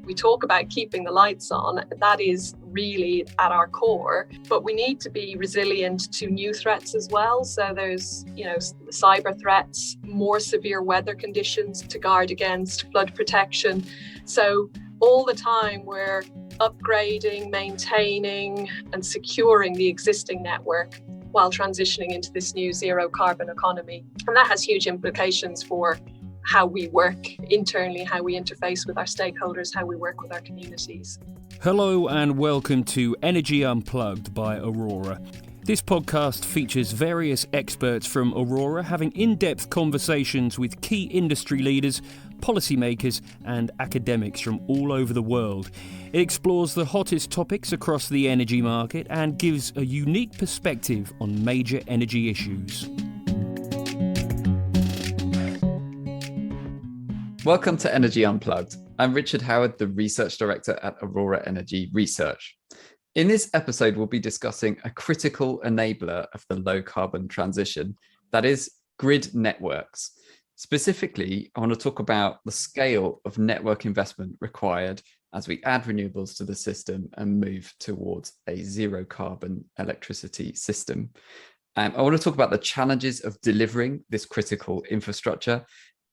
We talk about keeping the lights on. That is really at our core, but we need to be resilient to new threats as well. So there's, cyber threats, more severe weather conditions to guard against, flood protection. So all the time we're upgrading, maintaining and securing the existing network while transitioning into this new zero carbon economy. And that has huge implications for how we work internally, how we interface with our stakeholders, how we work with our communities. Hello and welcome to Energy Unplugged by Aurora. This podcast features various experts from Aurora having in-depth conversations with key industry leaders, policymakers and academics from all over the world. It explores the hottest topics across the energy market and gives a unique perspective on major energy issues. Welcome to Energy Unplugged. I'm Richard Howard, the Research Director at Aurora Energy Research. In this episode, we'll be discussing a critical enabler of the low-carbon transition, that is, grid networks. Specifically, I want to talk about the scale of network investment required as we add renewables to the system and move towards a zero-carbon electricity system. I want to talk about the challenges of delivering this critical infrastructure.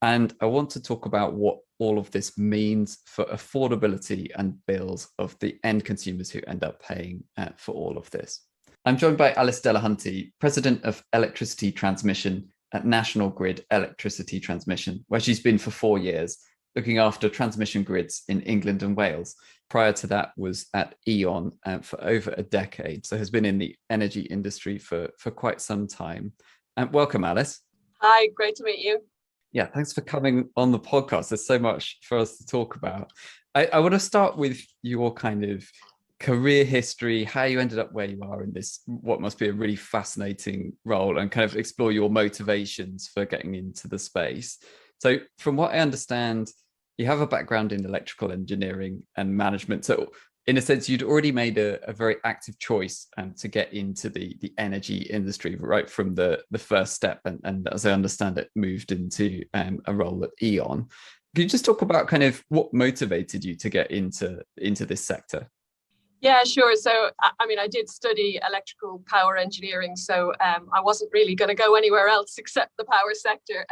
And I want to talk about what all of this means for affordability and bills of the end consumers who end up paying for all of this. I'm joined by Alice Delahunty, President of Electricity Transmission at National Grid Electricity Transmission, where she's been for 4 years, looking after transmission grids in England and Wales. Prior to that was at E.ON for over a decade, so has been in the energy industry for quite some time. Welcome, Alice. Hi, great to meet you. Yeah, thanks for coming on the podcast. There's so much for us to talk about. I want to start with your kind of career history, how you ended up where you are in this, what must be a really fascinating role, and kind of explore your motivations for getting into the space. So from what I understand, you have a background in electrical engineering and management. So in a sense, you'd already made a very active choice to get into the energy industry right from the first step. And as I understand it, moved into a role at E.ON. Can you just talk about kind of what motivated you to get into this sector? Yeah, sure. So, I did study electrical power engineering, so I wasn't really going to go anywhere else except the power sector.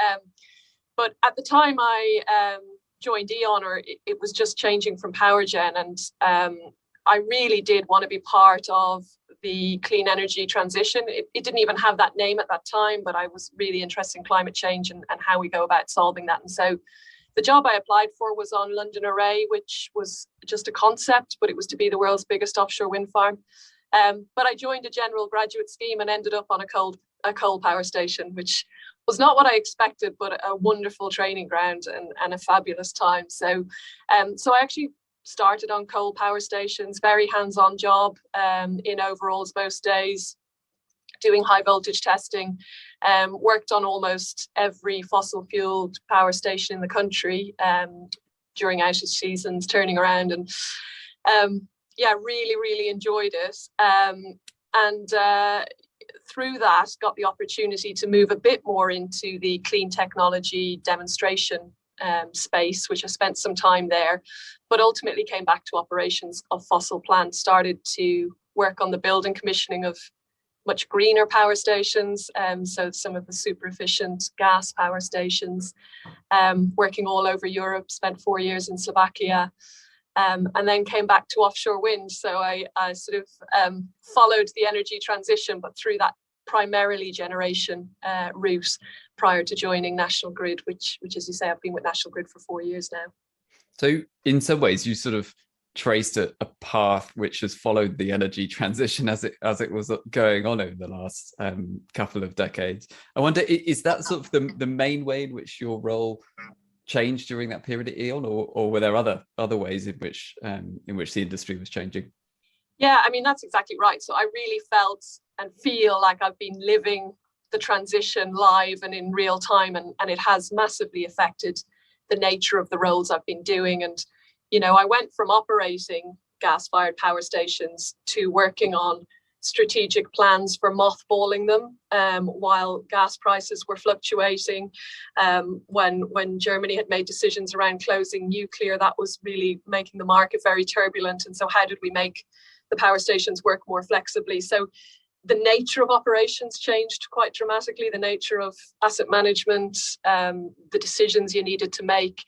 But at the time I joined E.ON, or it was just changing from power gen, and I really did want to be part of the clean energy transition. It didn't even have that name at that time, but I was really interested in climate change and how we go about solving that. And so the job I applied for was on London Array, which was just a concept, but it was to be the world's biggest offshore wind farm. But I joined a general graduate scheme and ended up on a coal power station, which was not what I expected, but a wonderful training ground and a fabulous time. So I actually started on coal power stations, very hands-on job in overalls most days, doing high voltage testing, worked on almost every fossil fueled power station in the country during outage seasons, turning around, and really, really enjoyed it. Through that, got the opportunity to move a bit more into the clean technology demonstration space, which I spent some time there, but ultimately came back to operations of fossil plants, started to work on the build and commissioning of much greener power stations, so some of the super efficient gas power stations, working all over Europe, spent 4 years in Slovakia, and then came back to offshore wind. So I sort of followed the energy transition, but through that primarily generation route prior to joining National Grid, which, as you say, I've been with National Grid for 4 years now. So in some ways, you sort of traced a path which has followed the energy transition as it was going on over the last couple of decades. I wonder, is that sort of the main way in which your role changed during that period at E.ON, or were there other ways in which the industry was changing? Yeah, that's exactly right. So I really felt and feel like I've been living the transition live and in real time, and it has massively affected the nature of the roles I've been doing. And I went from operating gas-fired power stations to working on strategic plans for mothballing them while gas prices were fluctuating. When Germany had made decisions around closing nuclear, that was really making the market very turbulent. And so how did we make the power stations work more flexibly? So the nature of operations changed quite dramatically, the nature of asset management, the decisions you needed to make.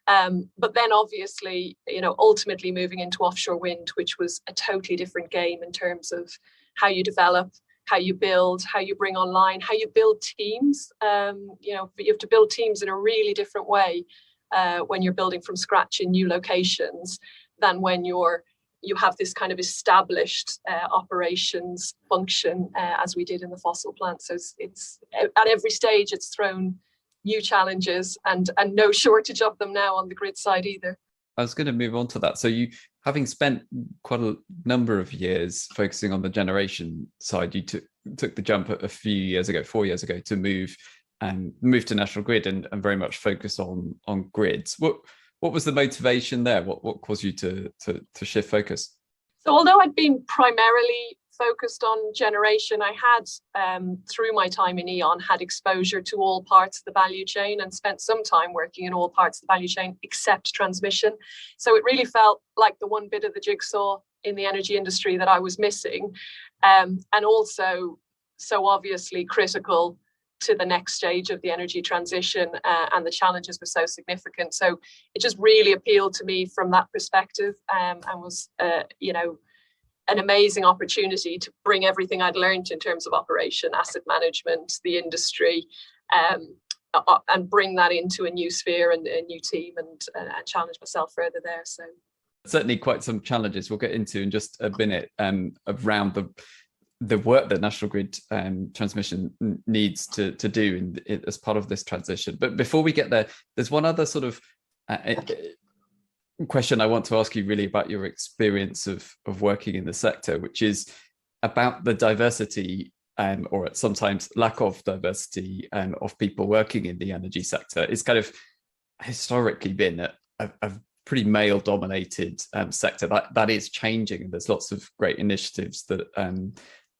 But then obviously, ultimately moving into offshore wind, which was a totally different game in terms of how you develop, how you build, how you bring online, how you build teams. You have to build teams in a really different way when you're building from scratch in new locations than when you have this kind of established operations function as we did in the fossil plant. So it's at every stage it's thrown new challenges and no shortage of them now on the grid side either. I was going to move on to that. So you, having spent quite a number of years focusing on the generation side, you took the jump a few years ago, 4 years ago, to move to National Grid and very much focus on grids. What was the motivation there? What caused you to shift focus? So although I'd been primarily focused on generation, I had, through my time in E.ON, had exposure to all parts of the value chain and spent some time working in all parts of the value chain except transmission. So it really felt like the one bit of the jigsaw in the energy industry that I was missing, and also so obviously critical to the next stage of the energy transition, and the challenges were so significant. So it just really appealed to me from that perspective, and was, an amazing opportunity to bring everything I'd learned in terms of operation, asset management, the industry, and bring that into a new sphere and a new team and challenge myself further there. So certainly quite some challenges we'll get into in just a minute around the work that National Grid transmission needs to do as part of this transition. But before we get there, there's one other sort of question I want to ask you really about your experience of working in the sector, which is about the diversity or sometimes lack of diversity of people working in the energy sector. It's kind of historically been a pretty male-dominated sector. That is changing, and there's lots of great initiatives that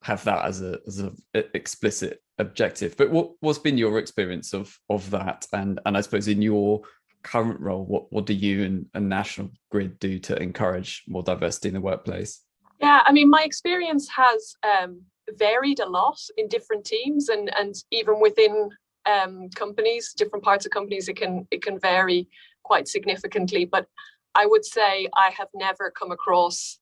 have that as a explicit objective. But what's been your experience of that? And I suppose in your current role, what do you and National Grid do to encourage more diversity in the workplace? Yeah, I mean, my experience has varied a lot in different teams, and even within companies, different parts of companies, it can vary quite significantly. But I would say I have never come across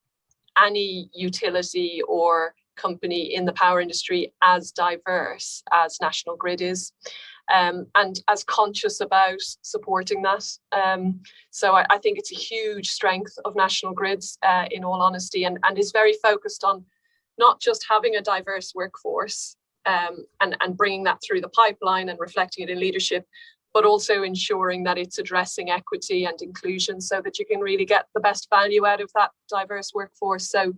any utility or company in the power industry as diverse as National Grid is, and as conscious about supporting that. So I think it's a huge strength of National Grid's, in all honesty, and is very focused on not just having a diverse workforce and bringing that through the pipeline and reflecting it in leadership, but also ensuring that it's addressing equity and inclusion so that you can really get the best value out of that diverse workforce. So,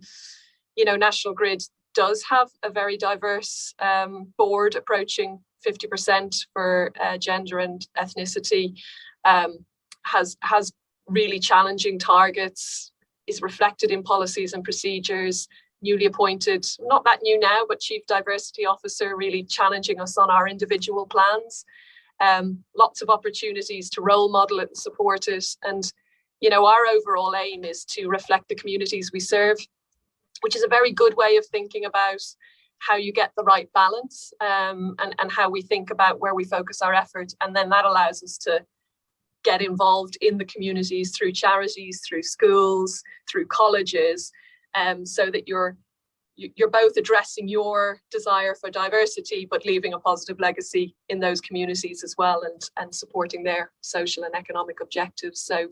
National Grid does have a very diverse board, approaching 50% for gender and ethnicity, has really challenging targets, is reflected in policies and procedures, newly appointed, not that new now, but Chief Diversity Officer, really challenging us on our individual plans. Lots of opportunities to role model it and support it. And, our overall aim is to reflect the communities we serve, which is a very good way of thinking about how you get the right balance, and how we think about where we focus our effort. And then that allows us to get involved in the communities through charities, through schools, through colleges, so that you're both addressing your desire for diversity, but leaving a positive legacy in those communities as well, and supporting their social and economic objectives. So,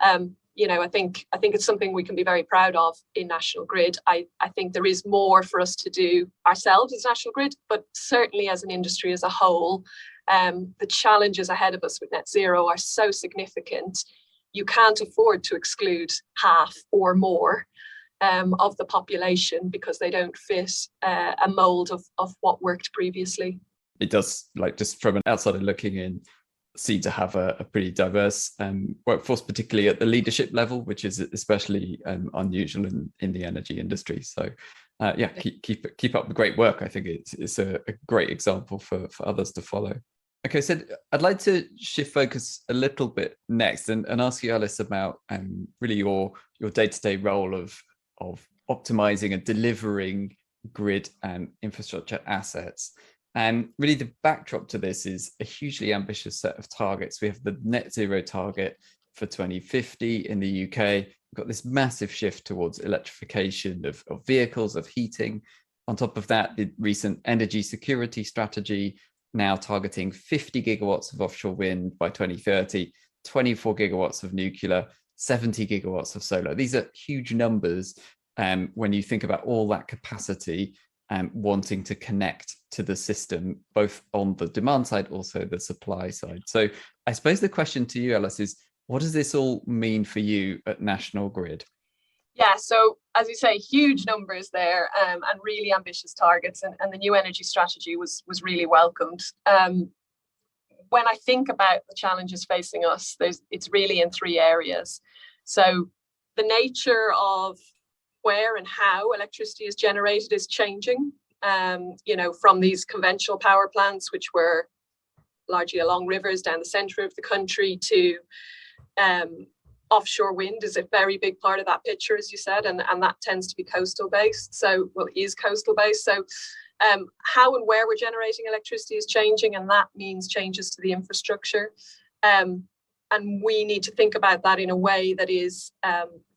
I think it's something we can be very proud of in National Grid. I think there is more for us to do ourselves as National Grid, but certainly as an industry as a whole, the challenges ahead of us with net zero are so significant. You can't afford to exclude half or more of the population because they don't fit a mold of what worked previously. It does, just from an outsider looking in, seem to have a pretty diverse workforce, particularly at the leadership level, which is especially unusual in the energy industry. So Keep up the great work. I think it's a great example for others to follow. Okay, so I'd like to shift focus a little bit next and ask you, Alice, about really your day-to-day role of optimizing and delivering grid and infrastructure assets. And really the backdrop to this is a hugely ambitious set of targets. We have the net zero target for 2050 in the UK. We've got this massive shift towards electrification of vehicles, of heating. On top of that, the recent energy security strategy, now targeting 50 gigawatts of offshore wind by 2030, 24 gigawatts of nuclear, 70 gigawatts of solar. These are huge numbers when you think about all that capacity wanting to connect to the system, both on the demand side, also the supply side. So I suppose the question to you, Alice, is what does this all mean for you at National Grid? Yeah, so as you say, huge numbers there and really ambitious targets, and the new energy strategy was really welcomed. When I think about the challenges facing us, it's really in three areas. So the nature of where and how electricity is generated is changing, from these conventional power plants, which were largely along rivers down the centre of the country, to offshore wind is a very big part of that picture, as you said, and that tends to be coastal based. Is coastal based. So how and where we're generating electricity is changing, and that means changes to the infrastructure. And we need to think about that in a way that is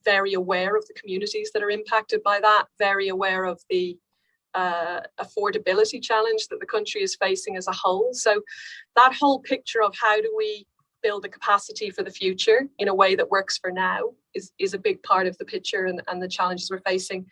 very aware of the communities that are impacted by that, very aware of the affordability challenge that the country is facing as a whole. So that whole picture of how do we build a capacity for the future in a way that works for now is a big part of the picture and the challenges we're facing.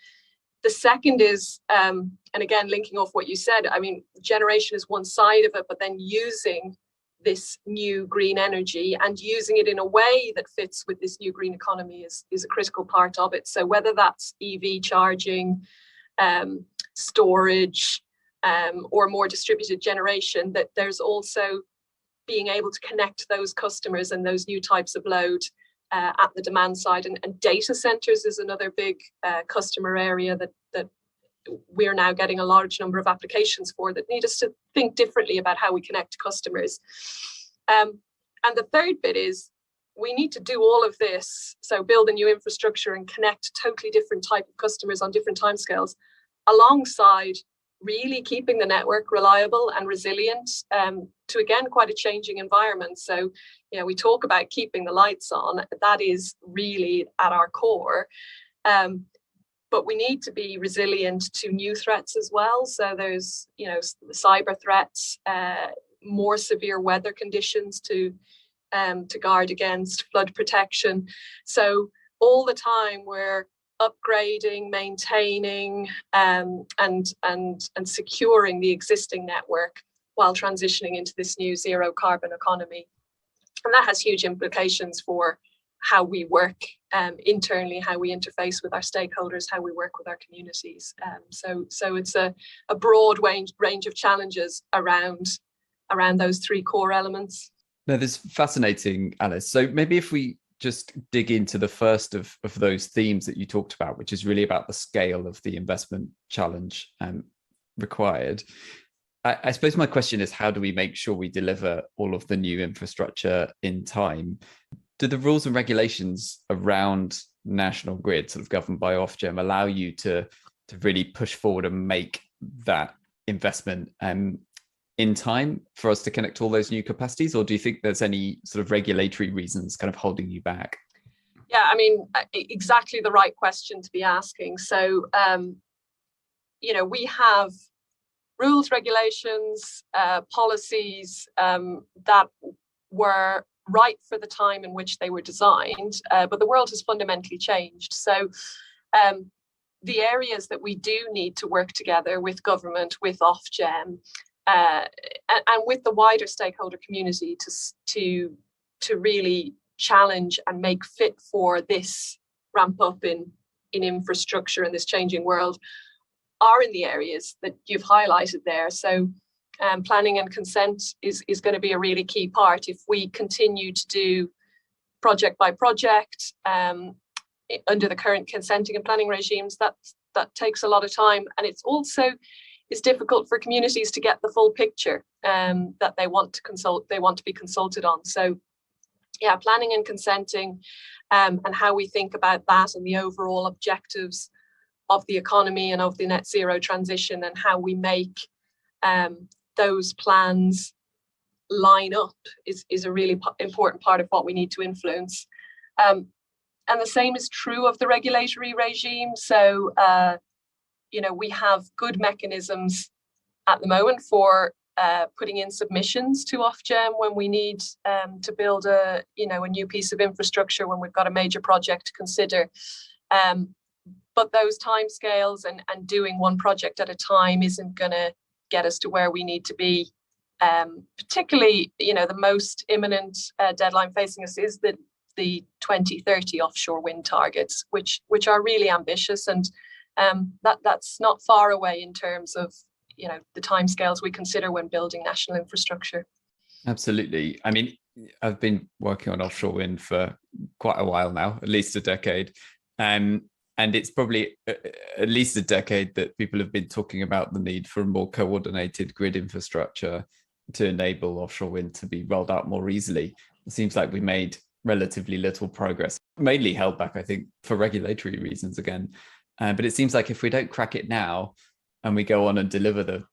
The second is, and again, linking off what you said, I mean, generation is one side of it, but then using this new green energy and using it in a way that fits with this new green economy is a critical part of it. So whether that's EV charging, storage, or more distributed generation, that there's also being able to connect those customers and those new types of load at the demand side. And data centers is another big customer area that we're now getting a large number of applications for, that need us to think differently about how we connect to customers. And the third bit is we need to do all of this, so build a new infrastructure and connect totally different type of customers on different timescales, alongside really keeping the network reliable and resilient to, again, quite a changing environment. So, we talk about keeping the lights on. That is really at our core. But we need to be resilient to new threats as well. So there's, cyber threats, more severe weather conditions to guard against, flood protection. So all the time we're upgrading, maintaining, and securing the existing network while transitioning into this new zero carbon economy. And that has huge implications for how we work internally, how we interface with our stakeholders, how we work with our communities. So it's a broad range of challenges around those three core elements. No, this is fascinating, Alice. So maybe if we just dig into the first of those themes that you talked about, which is really about the scale of the investment challenge required. I suppose my question is, how do we make sure we deliver all of the new infrastructure in time? Do the rules and regulations around National Grid, sort of governed by Ofgem, allow you to really push forward and make that investment in time for us to connect all those new capacities? Or do you think there's any sort of regulatory reasons kind of holding you back? Yeah, I mean, exactly the right question to be asking. So, we have rules, regulations, policies that were right for the time in which they were designed, but the world has fundamentally changed. So the areas that we do need to work together with government, with Ofgem, and with the wider stakeholder community to really challenge and make fit for this ramp up in infrastructure in this changing world are in the areas that you've highlighted there. So planning and consent is going to be a really key part. If we continue to do project by project, under the current consenting and planning regimes, that takes a lot of time. And it's also is difficult for communities to get the full picture that they want to be consulted on. So yeah, planning and consenting, and how we think about that and the overall objectives of the economy and of the net zero transition, and how we make those plans line up is a really important part of what we need to influence. And the same is true of the regulatory regime. So, we have good mechanisms at the moment for putting in submissions to Ofgem when we need to build a new piece of infrastructure, when we've got a major project to consider. But those timescales and doing one project at a time isn't going to get us to where we need to be. Particularly, the most imminent deadline facing us is the 2030 offshore wind targets, which are really ambitious, and that's not far away in terms of the timescales we consider when building national infrastructure. Absolutely. I mean, I've been working on offshore wind for quite a while now, at least a decade, and it's probably at least a decade that people have been talking about the need for a more coordinated grid infrastructure to enable offshore wind to be rolled out more easily. It seems like we made relatively little progress, mainly held back, I think, for regulatory reasons again. But it seems like if we don't crack it now and we go on and deliver the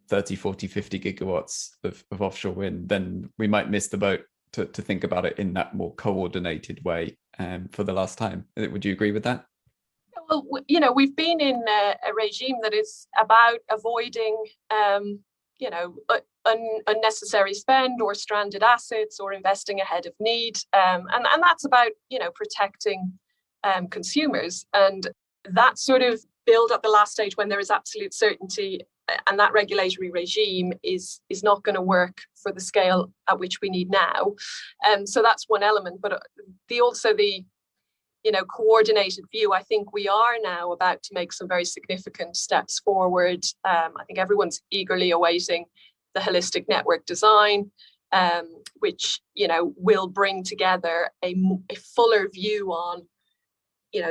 30, 40, 50 gigawatts of offshore wind, then we might miss the boat to think about it in that more coordinated way for the last time. Would you agree with that? Well, we've been in a regime that is about avoiding unnecessary spend or stranded assets or investing ahead of need. And that's about, protecting consumers. And that sort of build at the last stage when there is absolute certainty, and that regulatory regime is not going to work for the scale at which we need now. So that's one element. But the coordinated view, I think we are now about to make some very significant steps forward. I think everyone's eagerly awaiting the holistic network design, which, will bring together a fuller view on,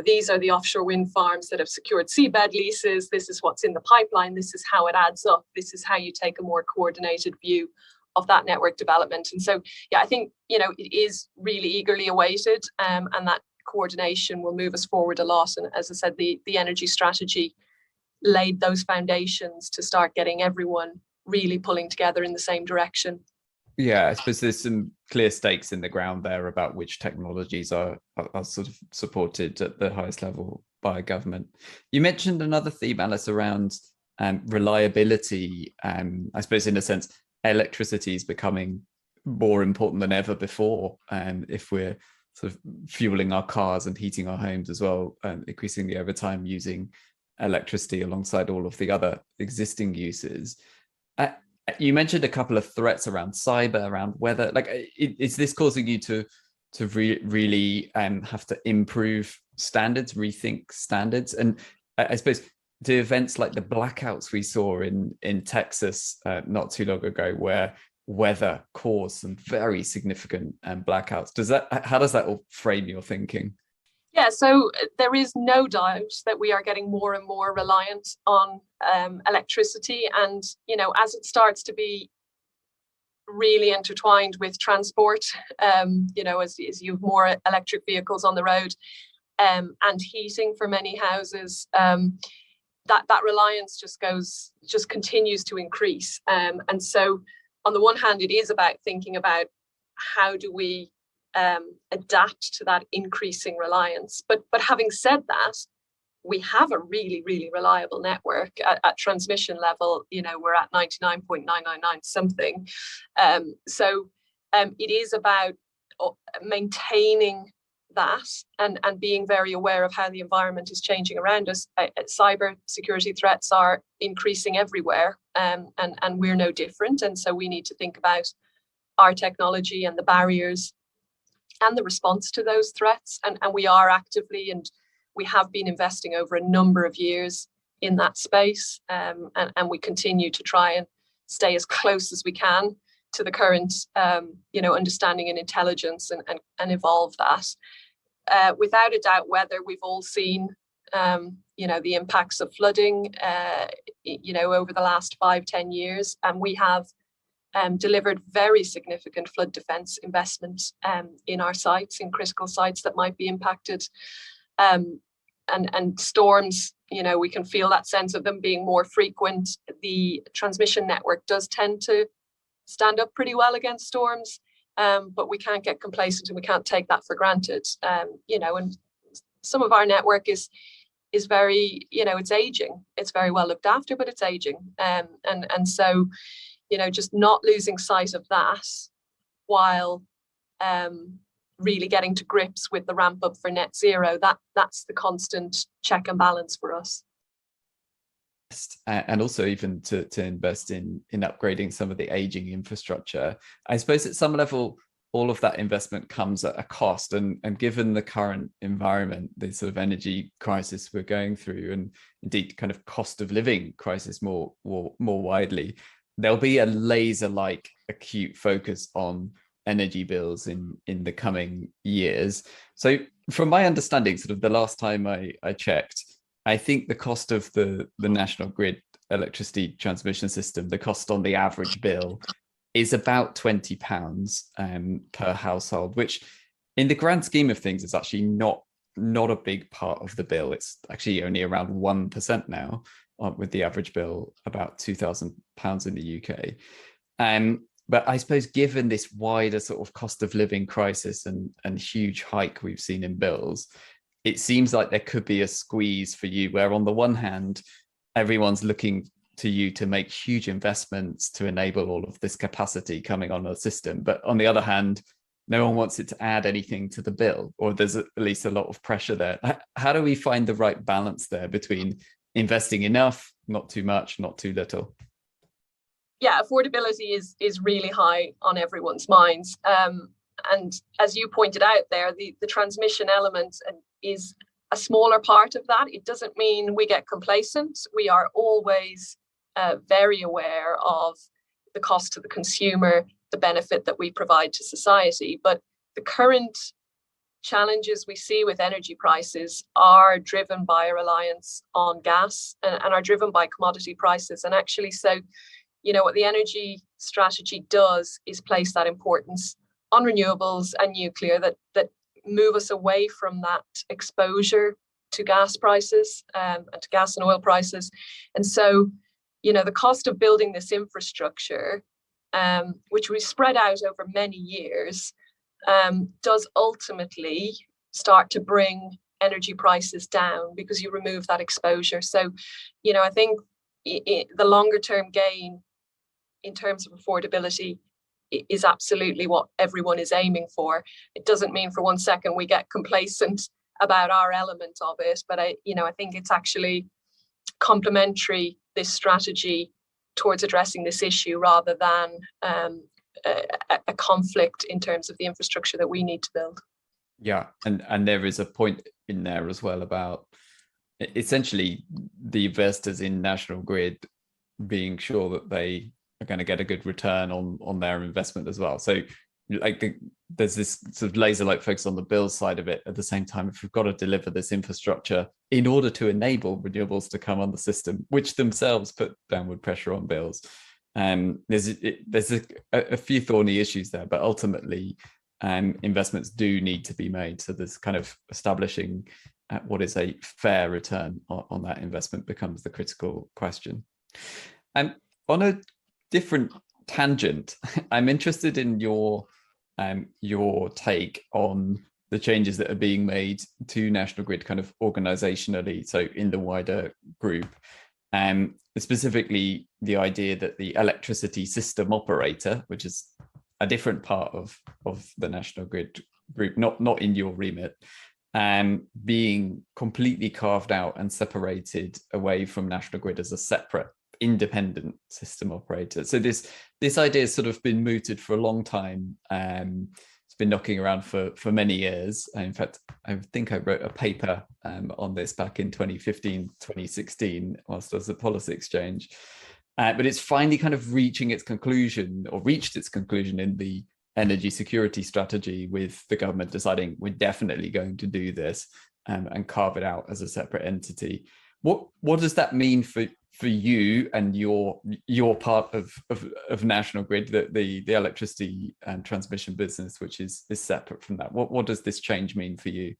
these are the offshore wind farms that have secured seabed leases. This is what's in the pipeline. This is how it adds up. This is how you take a more coordinated view of that network development. And so, yeah, I think, it is really eagerly awaited, and that coordination will move us forward a lot. And as I said, the energy strategy laid those foundations to start getting everyone really pulling together in the same direction. Yeah, I suppose there's some clear stakes in the ground there about which technologies are sort of supported at the highest level by government. You mentioned another theme, Alice, around reliability. I suppose in a sense, electricity is becoming more important than ever before. If we're sort of fueling our cars and heating our homes as well, increasingly over time using electricity alongside all of the other existing uses. You mentioned a couple of threats around cyber, around weather. Like, is this causing you to really have to improve standards, rethink standards? And I suppose do events like the blackouts we saw in Texas not too long ago, where weather caused some very significant blackouts, how does that all frame your thinking? Yeah, so there is no doubt that we are getting more and more reliant on electricity. And, as it starts to be really intertwined with transport, as you have more electric vehicles on the road and heating for many houses, that reliance just continues to increase. And so on the one hand, it is about thinking about how do we adapt to that increasing reliance. But having said that, we have a really, really reliable network at transmission level. We're at 99.999 something. So it is about maintaining that and being very aware of how the environment is changing around us. Cyber security threats are increasing everywhere, and we're no different. And so we need to think about our technology and the barriers and the response to those threats. And we are actively, and we have been investing over a number of years in that space. And we continue to try and stay as close as we can to the current, understanding and intelligence and evolve that. without a doubt, weather, we've all seen, the impacts of flooding, over the last 5-10 years. And we have delivered very significant flood defence investment in our sites, in critical sites that might be impacted. And storms, we can feel that sense of them being more frequent. The transmission network does tend to stand up pretty well against storms, but we can't get complacent and we can't take that for granted. And some of our network is very, it's aging. It's very well looked after, but it's aging. And so, just not losing sight of that while really getting to grips with the ramp up for net zero, that's the constant check and balance for us. And also even to invest in upgrading some of the aging infrastructure. I suppose at some level, all of that investment comes at a cost. And given the current environment, the sort of energy crisis we're going through, and indeed kind of cost of living crisis more widely, there'll be a laser-like acute focus on energy bills in the coming years. So from my understanding, sort of the last time I checked, I think the cost of the national grid electricity transmission system, the cost on the average bill is about £20 per household, which in the grand scheme of things is actually not a big part of the bill. It's actually only around 1% now, with the average bill about £2,000 in the UK. But I suppose given this wider sort of cost of living crisis and huge hike we've seen in bills, it seems like there could be a squeeze for you where on the one hand, everyone's looking to you to make huge investments to enable all of this capacity coming on the system. But on the other hand, no one wants it to add anything to the bill, or there's at least a lot of pressure there. How do we find the right balance there between investing enough, not too much, not too little? Yeah, affordability is really high on everyone's minds. And as you pointed out there, the transmission element is a smaller part of that. It doesn't mean we get complacent. We are always very aware of the cost to the consumer, the benefit that we provide to society. But the current challenges we see with energy prices are driven by a reliance on gas and are driven by commodity prices. And actually, so, what the energy strategy does is place that importance on renewables and nuclear that move us away from that exposure to gas prices and to gas and oil prices. And so, the cost of building this infrastructure, which we spread out over many years, does ultimately start to bring energy prices down because you remove that exposure. So, I think the longer term gain in terms of affordability is absolutely what everyone is aiming for. It doesn't mean for one second we get complacent about our element of it, but I think it's actually complementary, this strategy, towards addressing this issue rather than a conflict in terms of the infrastructure that we need to build. Yeah, and there is a point in there as well about essentially the investors in National Grid being sure that they are going to get a good return on their investment as well. So there's this sort of laser-like focus on the bill side of it. At the same time, if we've got to deliver this infrastructure in order to enable renewables to come on the system, which themselves put downward pressure on bills, there's a few thorny issues there, but ultimately investments do need to be made. So there's kind of establishing what is a fair return on that investment becomes the critical question. And on a different tangent, I'm interested in your take on the changes that are being made to National Grid kind of organizationally, so in the wider group, specifically the idea that the electricity system operator, which is a different part of the National Grid group, not in your remit, being completely carved out and separated away from National Grid as a separate independent system operator. So this idea has sort of been mooted for a long time. It's been knocking around for many years. In fact, I think I wrote a paper on this back in 2015, 2016, whilst I was at Policy Exchange. But it's finally kind of reached its conclusion in the energy security strategy with the government deciding we're definitely going to do this, and carve it out as a separate entity. What does that mean for you and your part of National Grid, the electricity and transmission business, which is separate from that? What does this change mean for you?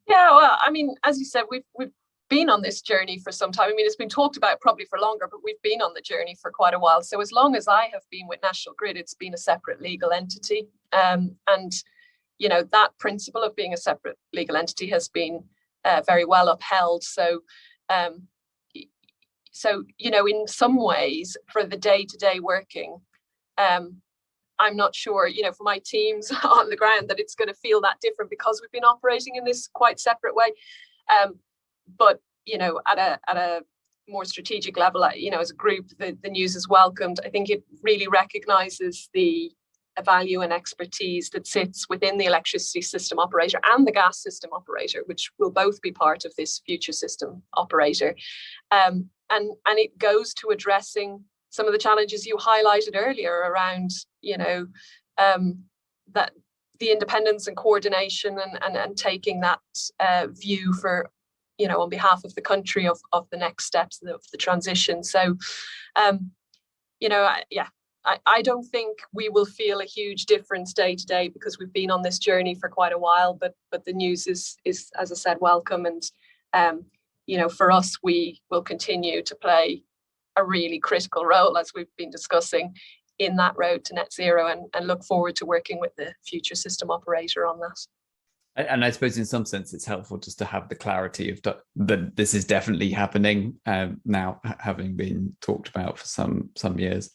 Yeah, well, I mean, as you said, we've been on this journey for some time. I mean, it's been talked about probably for longer, but we've been on the journey for quite a while. So as long as I have been with National Grid, it's been a separate legal entity. And, you know, that principle of being a separate legal entity has been very well upheld. So, you know, in some ways, for the day-to-day working, I'm not sure, you know, for my teams on the ground that it's going to feel that different because we've been operating in this quite separate way. But, you know, at a more strategic level, you know, as a group, the news is welcomed. I think it really recognises the value and expertise that sits within the electricity system operator and the gas system operator, which will both be part of this future system operator. And it goes to addressing some of the challenges you highlighted earlier around, you know, that the independence and coordination and taking that view for, you know, on behalf of the country of the next steps of the transition. So, you know, I don't think we will feel a huge difference day to day because we've been on this journey for quite a while. But the news is as I said, welcome. And you know, for us, we will continue to play a really critical role, as we've been discussing, in that road to net zero, and look forward to working with the future system operator on that. And I suppose in some sense it's helpful just to have the clarity of that this is definitely happening now, having been talked about for some years.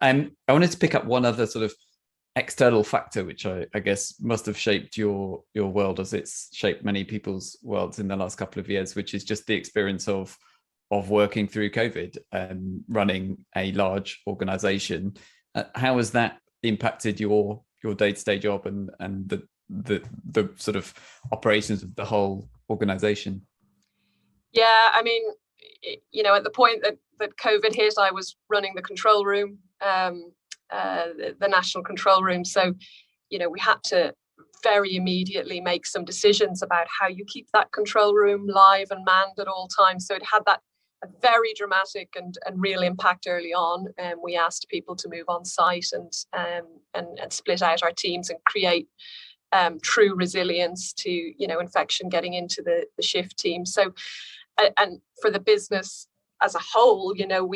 I wanted to pick up one other sort of external factor, which I guess must have shaped your world as it's shaped many people's worlds in the last couple of years, which is just the experience of working through COVID and running a large organization. How has that impacted your day-to-day job and the sort of operations of the whole organization? Yeah, I mean, you know, at the point that COVID hit, I was running the control room, the national control room. So, you know, we had to very immediately make some decisions about how you keep that control room live and manned at all times. So it had that a very dramatic and real impact early on. And we asked people to move on site and split out our teams and create true resilience to, you know, infection getting into the shift team. So, and for the business as a whole, you know,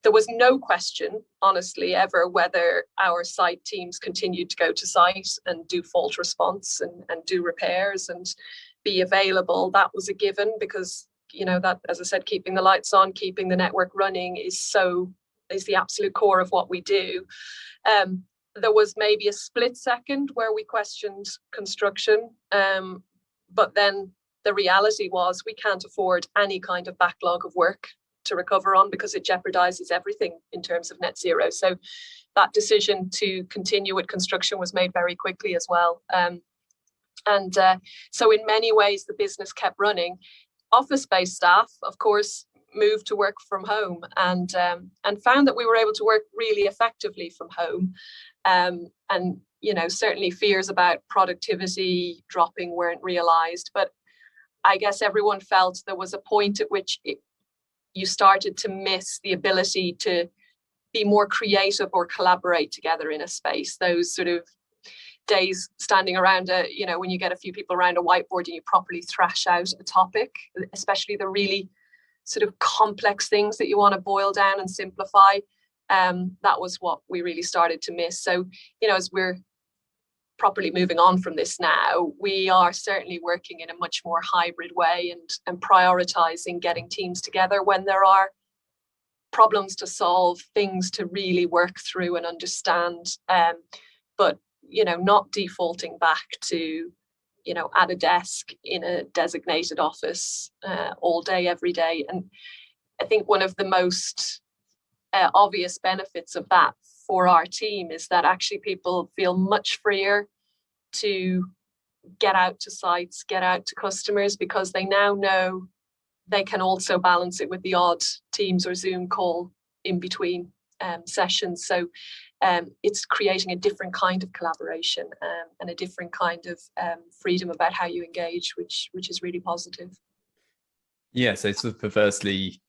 there was no question, honestly, ever whether our site teams continued to go to site and do fault response and do repairs and be available. That was a given because, you know, that, as I said, keeping the lights on, keeping the network running is the absolute core of what we do. There was maybe a split second where we questioned construction, but then the reality was we can't afford any kind of backlog of work to recover on because it jeopardizes everything in terms of net zero. So that decision to continue with construction was made very quickly as well. So in many ways, the business kept running. Office-based staff, of course, moved to work from home and found that we were able to work really effectively from home. And, you know, certainly fears about productivity dropping weren't realized. But I guess everyone felt there was a point at which you started to miss the ability to be more creative or collaborate together in a space. Those sort of days standing around you know, when you get a few people around a whiteboard and you properly thrash out a topic, especially the really sort of complex things that you want to boil down and simplify. That was what we really started to miss. So, you know, as we're properly moving on from this now, we are certainly working in a much more hybrid way and prioritizing getting teams together when there are problems to solve, things to really work through and understand. But, you know, not defaulting back to, you know, at a desk in a designated office all day, every day. And I think one of the most obvious benefits of that for our team is that actually people feel much freer to get out to sites, get out to customers, because they now know they can also balance it with the odd Teams or Zoom call in between sessions. So it's creating a different kind of collaboration and a different kind of freedom about how you engage, which is really positive. Yeah, so sort of perversely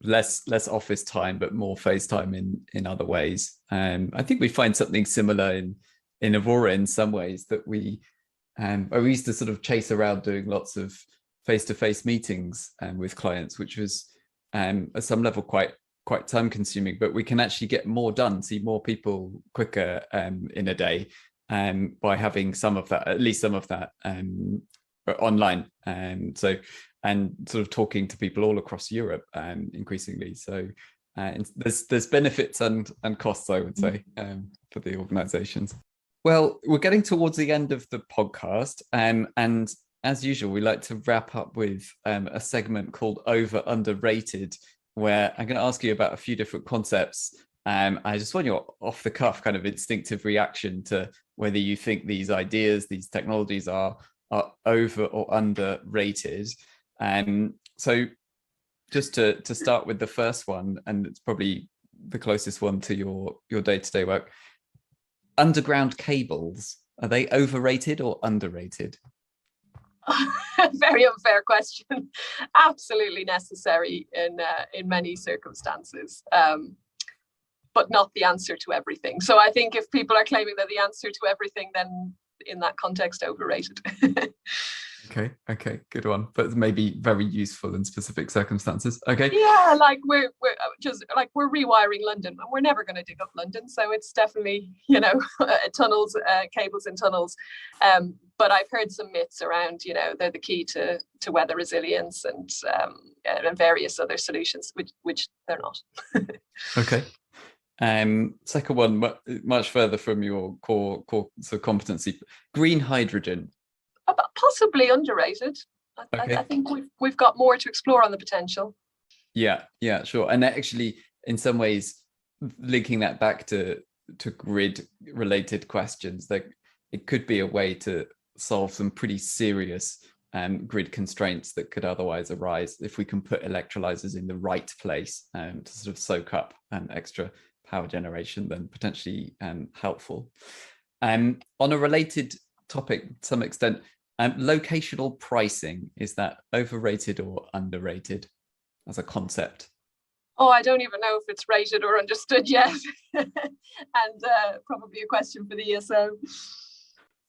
less office time, but more face time in other ways. I think we find something similar in Aurora in some ways, that we used to sort of chase around doing lots of face-to-face meetings with clients, which was at some level quite time consuming, but we can actually get more done, see more people quicker in a day by having some of that, at least some of that online. And sort of talking to people all across Europe increasingly. So there's benefits and costs, I would say, for the organizations. Well, we're getting towards the end of the podcast. And as usual, we like to wrap up with a segment called Over Underrated, where I'm going to ask you about a few different concepts. I just want your off the cuff kind of instinctive reaction to whether you think these ideas, these technologies are over or underrated. So just to start with the first one, and it's probably the closest one to your day-to-day work, underground cables, are they overrated or underrated? Very unfair question. Absolutely necessary in many circumstances, but not the answer to everything. So I think if people are claiming they're the answer to everything, then in that context, overrated. Okay, good one. But maybe very useful in specific circumstances. Okay. Yeah, like we're rewiring London, and we're never going to dig up London, so it's definitely tunnels, cables in tunnels. But I've heard some myths around, they're the key to weather resilience and various other solutions, which they're not. Okay. Second one, much further from your core sort of competency, green hydrogen. Possibly underrated. Okay. I think we've got more to explore on the potential. Yeah, sure. And actually, in some ways, linking that back to grid related questions, that it could be a way to solve some pretty serious grid constraints that could otherwise arise if we can put electrolyzers in the right place to sort of soak up extra power generation, then potentially helpful. On a related topic to some extent, locational pricing, is that overrated or underrated as a concept? Oh, I don't even know if it's rated or understood yet. And probably a question for the ESO.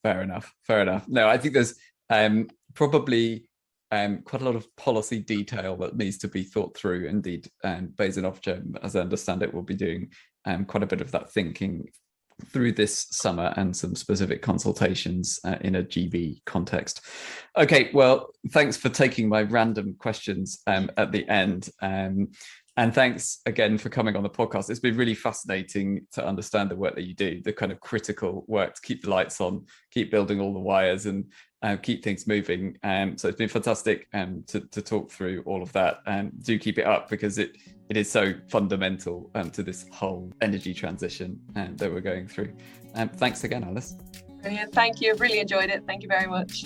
Fair enough. No, I think there's probably quite a lot of policy detail that needs to be thought through. Indeed, Bayes and Offshore, as I understand it, will be doing quite a bit of that thinking through this summer, and some specific consultations in a GB context. Okay, well, thanks for taking my random questions at the end. And thanks again for coming on the podcast. It's been really fascinating to understand the work that you do, the kind of critical work to keep the lights on, keep building all the wires, and keep things moving. So it's been fantastic to talk through all of that. Do keep it up, because it is so fundamental to this whole energy transition that we're going through. Thanks again, Alice. Brilliant. Thank you. I've really enjoyed it. Thank you very much.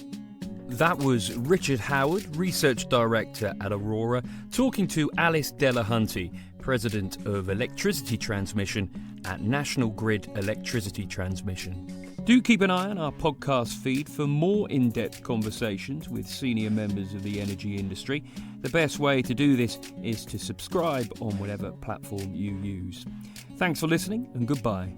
That was Richard Howard, Research Director at Aurora, talking to Alice Delahunty, President of Electricity Transmission at National Grid Electricity Transmission. Do keep an eye on our podcast feed for more in-depth conversations with senior members of the energy industry. The best way to do this is to subscribe on whatever platform you use. Thanks for listening, and goodbye.